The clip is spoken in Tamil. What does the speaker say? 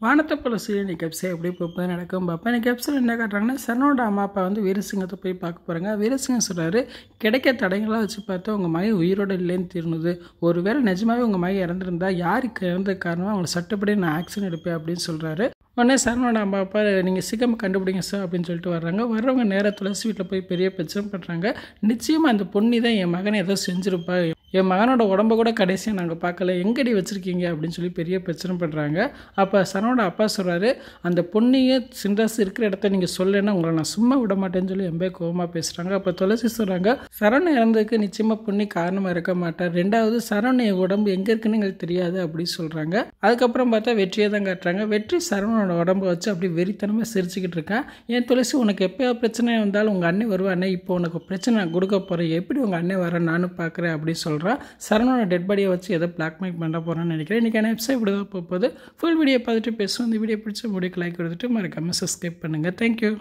வானத்தை போல சீரியல் இன்னைக்கு எபிசோட் எப்படி போய் நடக்கும் பார்ப்பேன். இன்னைக்கு எபிசோட் என்ன காட்டுறாங்கன்னா, சரணோட அம்மா அப்பா வந்து வீரசிங்கத்தை போய் பார்க்க போகிறாங்க. வீரசிங்கம் சொல்கிறாரு, கிடைக்க தடங்களாக வச்சு பார்த்தா உங்கள் மகன் உயிரோடு இல்லைன்னு தீர்ணுது. ஒருவேளை நிஜமாவே உங்கள் மகன் இறந்துருந்தா யாருக்கு இறந்த காரணமாக அவங்களை சட்டப்படி நான் ஆக்ஷன் எடுப்பேன் அப்படின்னு சொல்கிறாரு. உடனே சரணோட அம்மா அப்பா நீங்கள் சீக்கிரம் கண்டுபிடிங்க சார் அப்படின்னு சொல்லிட்டு வர்றாங்க. வர்றவங்க நேராக துளசி வீட்டில் போய் பெரிய பிரச்சனை பண்ணுறாங்க. நிச்சயமாக அந்த பொண்ணி தான் என் மகனை ஏதோ செஞ்சுருப்பா, என் மகனோட உடம்ப கூட கடைசியாக நாங்கள் பார்க்கல, எங்கடி வச்சுருக்கீங்க அப்படின்னு சொல்லி பெரிய பிரச்சனை பண்ணுறாங்க. அப்போ சரணோட அப்பா சொல்கிறாரு, அந்த பொண்ணியை சின்ராசு இருக்கிற இடத்த நீங்கள் சொல்லலைன்னா உங்களை நான் சும்மா விட மாட்டேன்னு சொல்லி ரொம்ப கோபமாக பேசுகிறாங்க. அப்போ துளசி சொல்கிறாங்க, சரண் இறந்ததுக்கு நிச்சயமாக பொண்ணி காரணமாக இருக்க மாட்டார். ரெண்டாவது சரவணைய உடம்பு எங்கே இருக்குன்னு எங்களுக்கு தெரியாது அப்படின்னு சொல்கிறாங்க. அதுக்கப்புறம் பார்த்தா வெற்றியை தான் காட்டுறாங்க. வெற்றி சரவணோட உடம்பை வச்சு அப்படி வெறித்தனமாக சிரிச்சுக்கிட்டு இருக்கேன். ஏன் துளசி, உனக்கு எப்போ பிரச்சனை வந்தாலும் உங்கள் அண்ணன் வருவானே, இப்போ உனக்கு பிரச்சனை நான் கொடுக்க போகிறேன், எப்படி உங்கள் அண்ணன் வர நானும் பார்க்குறேன் அப்படின்னு சொல்கிறேன். சரணோட டெட் பாடியை வச்சு எதை பிளாக்மெயில் பண்ண போகிறான்னு நினைக்கிறேன். இன்றைக்கி எபிசோட் இப்படி தான் போகுது. ஃபுல் வீடியோ பார்த்துட்டு பேசுவோம். இந்த வீடியோ பிடிச்ச முடிவுக்கு லைக் கொடுத்துட்டு மறக்காமல் சப்ஸ்கிரைப் பண்ணுங்கள். தேங்க்யூ.